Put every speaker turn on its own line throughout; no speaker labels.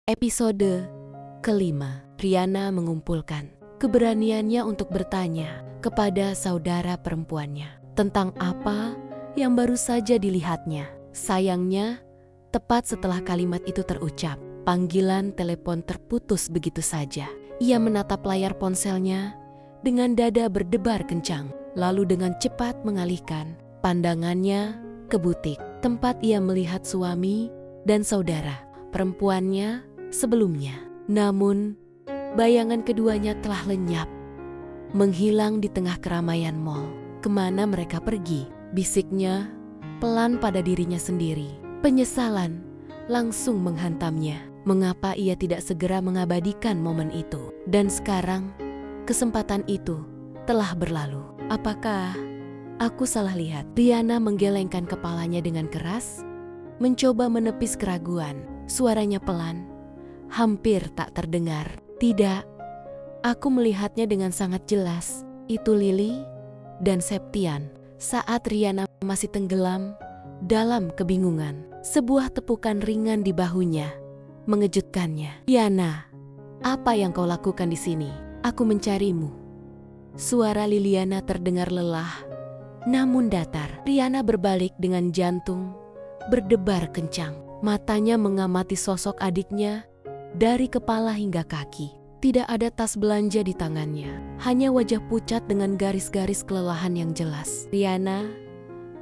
Episode kelima, Riana mengumpulkan keberaniannya untuk bertanya kepada saudara perempuannya tentang apa yang baru saja dilihatnya. Sayangnya, tepat setelah kalimat itu terucap, panggilan telepon terputus begitu saja. Ia menatap layar ponselnya dengan dada berdebar kencang, lalu dengan cepat mengalihkan pandangannya ke butik, tempat ia melihat suami dan saudara perempuannya sebelumnya. Namun, bayangan keduanya telah lenyap, menghilang di tengah keramaian mal. Kemana mereka pergi? Bisiknya pelan pada dirinya sendiri. Penyesalan langsung menghantamnya. Mengapa ia tidak segera mengabadikan momen itu? Dan sekarang, kesempatan itu telah berlalu. Apakah aku salah lihat? Riana menggelengkan kepalanya dengan keras, mencoba menepis keraguan. Suaranya pelan, hampir tak terdengar. Tidak, aku melihatnya dengan sangat jelas. Itu Lily dan Septian. Saat Riana masih tenggelam dalam kebingungan, sebuah tepukan ringan di bahunya mengejutkannya. "Riana, apa yang kau lakukan di sini? Aku mencarimu." Suara Liliana terdengar lelah, namun datar. Riana berbalik dengan jantung berdebar kencang. Matanya mengamati sosok adiknya dari kepala hingga kaki. Tidak ada tas belanja di tangannya, hanya wajah pucat dengan garis-garis kelelahan yang jelas. "Riana,"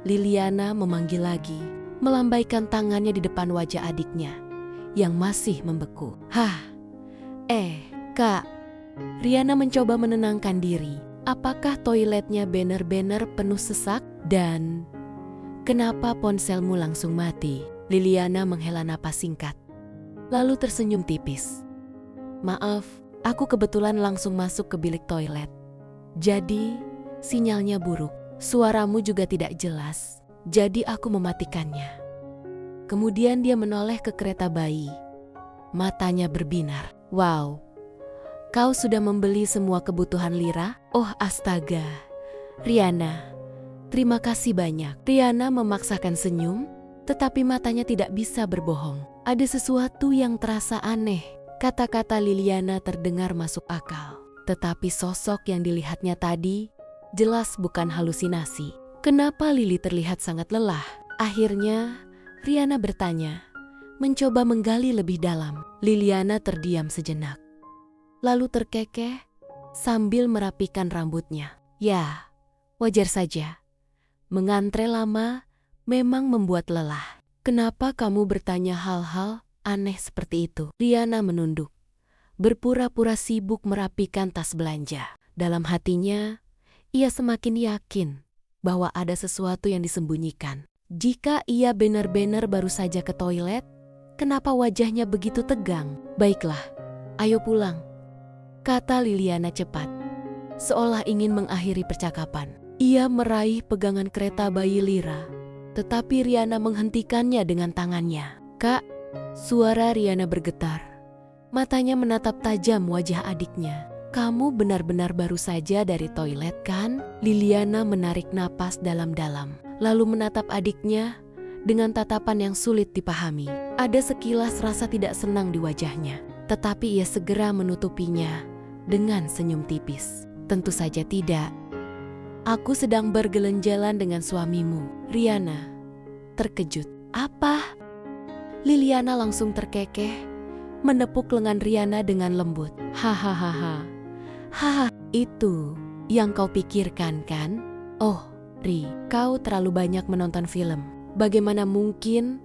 Liliana memanggil lagi, melambaikan tangannya di depan wajah adiknya yang masih membeku. Kak." Riana mencoba menenangkan diri. Apakah toiletnya benar-benar penuh sesak? Dan kenapa ponselmu langsung mati? Liliana menghela napas singkat, lalu tersenyum tipis. "Maaf, aku kebetulan langsung masuk ke bilik toilet. Jadi, sinyalnya buruk. Suaramu juga tidak jelas. Jadi aku mematikannya." Kemudian dia menoleh ke kereta bayi. Matanya berbinar. "Wow, kau sudah membeli semua kebutuhan Lira?" "Oh astaga, Riana, terima kasih banyak." Riana memaksakan senyum, tetapi matanya tidak bisa berbohong. "Ada sesuatu yang terasa aneh." Kata-kata Liliana terdengar masuk akal. Tetapi sosok yang dilihatnya tadi jelas bukan halusinasi. Kenapa Lili terlihat sangat lelah? Akhirnya Riana bertanya, mencoba menggali lebih dalam. Liliana terdiam sejenak, lalu terkekeh sambil merapikan rambutnya. "Ya, wajar saja. Mengantre lama memang membuat lelah. Kenapa kamu bertanya hal-hal aneh seperti itu?" Riana menunduk, berpura-pura sibuk merapikan tas belanja. Dalam hatinya, ia semakin yakin bahwa ada sesuatu yang disembunyikan. Jika ia benar-benar baru saja ke toilet, kenapa wajahnya begitu tegang? "Baiklah, ayo pulang," kata Liliana cepat, seolah ingin mengakhiri percakapan. Ia meraih pegangan kereta bayi Lira, tetapi Riana menghentikannya dengan tangannya. "Kak," suara Riana bergetar. Matanya menatap tajam wajah adiknya. "Kamu benar-benar baru saja dari toilet kan?" Liliana menarik napas dalam-dalam, lalu menatap adiknya dengan tatapan yang sulit dipahami. Ada sekilas rasa tidak senang di wajahnya, tetapi ia segera menutupinya dengan senyum tipis. "Tentu saja tidak. Aku sedang bergelenjalan dengan suamimu." Riana terkejut. "Apa?" Liliana langsung terkekeh, menepuk lengan Riana dengan lembut. Hahaha, itu yang kau pikirkan kan? Oh, Ri, kau terlalu banyak menonton film. Bagaimana mungkin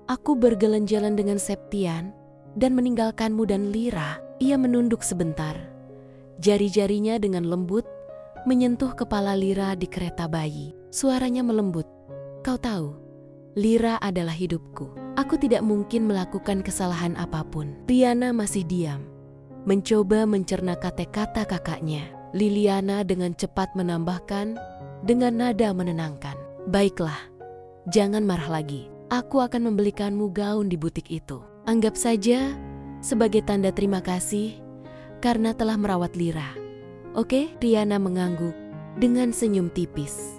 aku bergelenjalan dengan Septian dan meninggalkanmu dan Lira?" Ia menunduk sebentar. Jari-jarinya dengan lembut menyentuh kepala Lira di kereta bayi. Suaranya melembut. "Kau tahu, Lira adalah hidupku. Aku tidak mungkin melakukan kesalahan apapun." Riana masih diam, mencoba mencerna kata-kata kakaknya. Liliana dengan cepat menambahkan dengan nada menenangkan, "Baiklah, jangan marah lagi. Aku akan membelikanmu gaun di butik itu. Anggap saja sebagai tanda terima kasih karena telah merawat Lira. Oke?" Riana mengangguk dengan senyum tipis,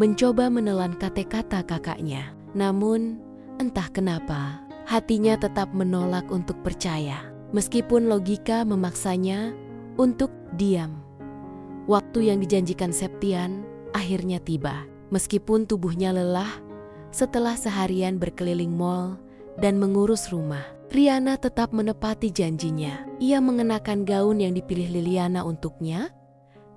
mencoba menelan kata-kata kakaknya. Namun, entah kenapa, hatinya tetap menolak untuk percaya. Meskipun logika memaksanya untuk diam. Waktu yang dijanjikan Septian akhirnya tiba. Meskipun tubuhnya lelah setelah seharian berkeliling mall dan mengurus rumah, Riana tetap menepati janjinya. Ia mengenakan gaun yang dipilih Liliana untuknya.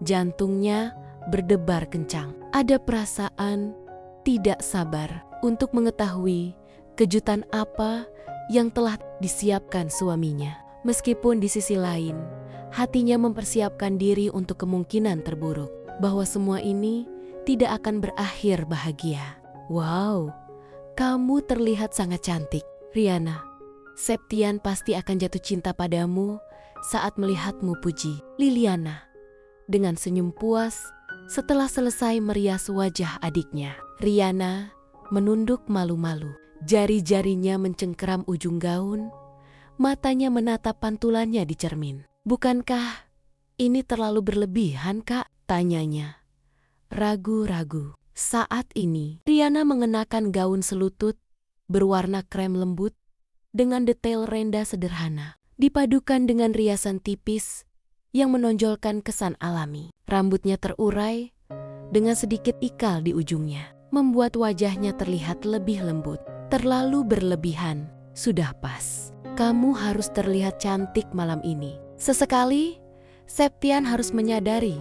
Jantungnya berdebar kencang. Ada perasaan tidak sabar untuk mengetahui kejutan apa yang telah disiapkan suaminya. Meskipun di sisi lain, hatinya mempersiapkan diri untuk kemungkinan terburuk, bahwa semua ini tidak akan berakhir bahagia. Wow, kamu terlihat sangat cantik, Riana. Septian pasti akan jatuh cinta padamu saat melihatmu, puji Liliana dengan senyum puas setelah selesai merias wajah adiknya. Riana menunduk malu-malu. Jari-jarinya mencengkeram ujung gaun. Matanya menatap pantulannya di cermin. "Bukankah ini terlalu berlebihan, Kak?" tanyanya. Ragu-ragu. Saat ini, Riana mengenakan gaun selutut berwarna krem lembut dengan detail renda sederhana, dipadukan dengan riasan tipis yang menonjolkan kesan alami. Rambutnya terurai dengan sedikit ikal di ujungnya, membuat wajahnya terlihat lebih lembut. Terlalu berlebihan, sudah pas. Kamu harus terlihat cantik malam ini. Sesekali, Septian harus menyadari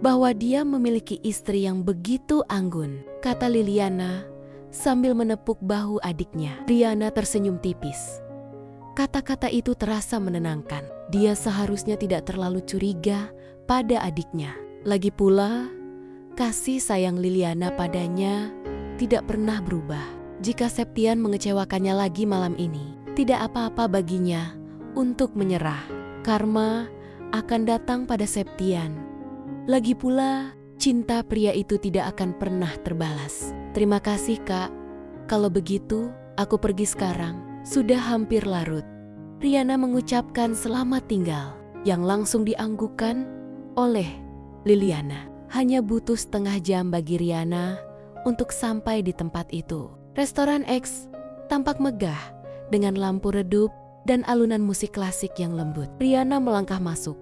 bahwa dia memiliki istri yang begitu anggun, kata Liliana sambil menepuk bahu adiknya. Riana tersenyum tipis. Kata-kata itu terasa menenangkan. Dia seharusnya tidak terlalu curiga pada adiknya. Lagi pula, kasih sayang Liliana padanya tidak pernah berubah. Jika Septian mengecewakannya lagi malam ini, tidak apa-apa baginya untuk menyerah. Karma akan datang pada Septian. Lagi pula, cinta pria itu tidak akan pernah terbalas. Terima kasih, Kak. Kalau begitu, aku pergi sekarang. Sudah hampir larut. Riana mengucapkan selamat tinggal yang langsung dianggukan oleh Liliana. Hanya butuh setengah jam bagi Riana untuk sampai di tempat itu. Restoran X tampak megah dengan lampu redup dan alunan musik klasik yang lembut. Riana melangkah masuk.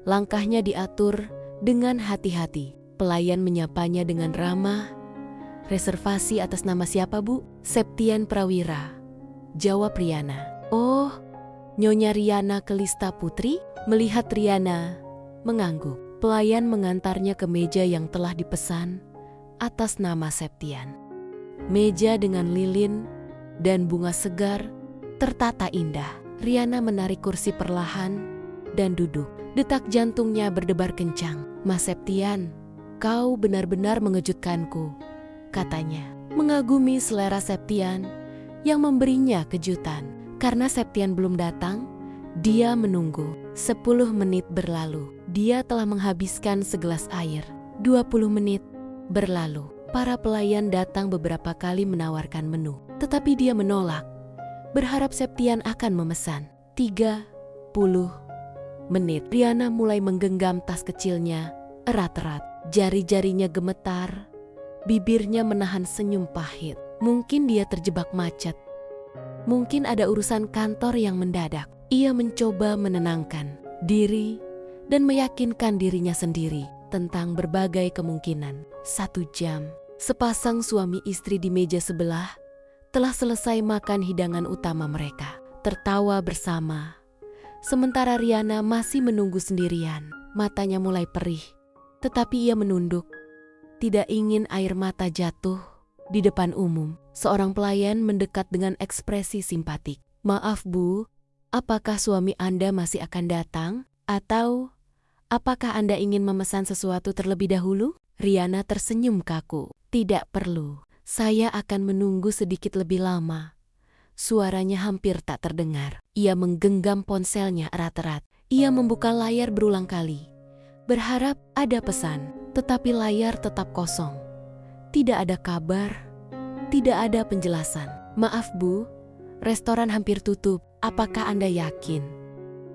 Langkahnya diatur dengan hati-hati. Pelayan menyapanya dengan ramah. "Reservasi atas nama siapa, Bu?" "Septian Prawira," jawab Riana. "Oh, Nyonya Riana Kelista Putri?" Melihat Riana mengangguk, pelayan mengantarnya ke meja yang telah dipesan atas nama Septian. Meja dengan lilin dan bunga segar tertata indah. Riana menarik kursi perlahan dan duduk. Detak jantungnya berdebar kencang. "Mas Septian, kau benar-benar mengejutkanku," katanya. Mengagumi selera Septian yang memberinya kejutan. Karena Septian belum datang, dia menunggu. 10 menit berlalu. Dia telah menghabiskan segelas air. 20 menit berlalu. Para pelayan datang beberapa kali menawarkan menu. Tetapi dia menolak. Berharap Septian akan memesan. 30 menit. Riana mulai menggenggam tas kecilnya erat-erat. Jari-jarinya gemetar. Bibirnya menahan senyum pahit. Mungkin dia terjebak macet. Mungkin ada urusan kantor yang mendadak. Ia mencoba menenangkan diri dan meyakinkan dirinya sendiri tentang berbagai kemungkinan. 1 jam. Sepasang suami istri di meja sebelah telah selesai makan hidangan utama mereka. Tertawa bersama. Sementara Riana masih menunggu sendirian. Matanya mulai perih. Tetapi ia menunduk. Tidak ingin air mata jatuh. Di depan umum, seorang pelayan mendekat dengan ekspresi simpatik. "Maaf, Bu, apakah suami Anda masih akan datang? Atau apakah Anda ingin memesan sesuatu terlebih dahulu?" Riana tersenyum kaku. "Tidak perlu, saya akan menunggu sedikit lebih lama." Suaranya hampir tak terdengar. Ia menggenggam ponselnya erat-erat. Ia membuka layar berulang kali, berharap ada pesan, tetapi layar tetap kosong. Tidak ada kabar, tidak ada penjelasan. "Maaf, Bu, restoran hampir tutup. Apakah Anda yakin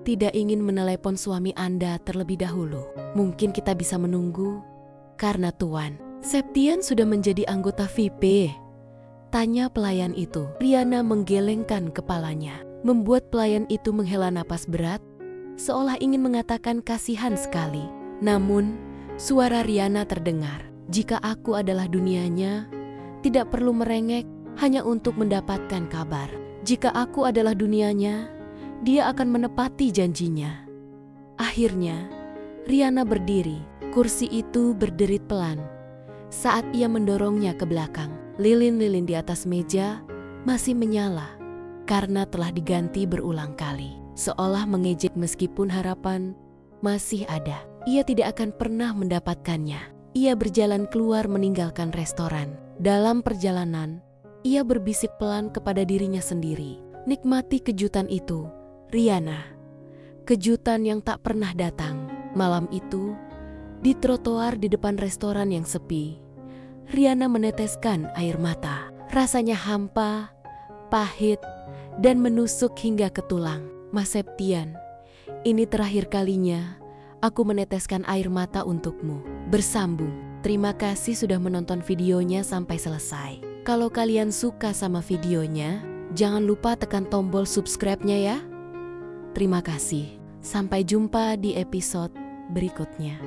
tidak ingin menelepon suami Anda terlebih dahulu? Mungkin kita bisa menunggu." Karena Tuan Septian sudah menjadi anggota VIP, Tanya pelayan itu. Riana menggelengkan kepalanya, membuat pelayan itu menghela napas berat, seolah ingin mengatakan kasihan sekali. Namun, suara Riana terdengar. Jika aku adalah dunianya, tidak perlu merengek hanya untuk mendapatkan kabar. Jika aku adalah dunianya, dia akan menepati janjinya. Akhirnya, Riana berdiri. Kursi itu berderit pelan saat ia mendorongnya ke belakang. Lilin-lilin di atas meja masih menyala karena telah diganti berulang kali, seolah mengejek meskipun harapan masih ada. Ia tidak akan pernah mendapatkannya. Ia berjalan keluar meninggalkan restoran. Dalam perjalanan, ia berbisik pelan kepada dirinya sendiri. Nikmati kejutan itu, Riana. Kejutan yang tak pernah datang. Malam itu, di trotoar di depan restoran yang sepi, Riana meneteskan air mata. Rasanya hampa, pahit, dan menusuk hingga ke tulang. Mas Septian, ini terakhir kalinya aku meneteskan air mata untukmu. Bersambung. Terima kasih sudah menonton videonya sampai selesai. Kalau kalian suka sama videonya, jangan lupa tekan tombol subscribe-nya ya. Terima kasih. Sampai jumpa di episode berikutnya.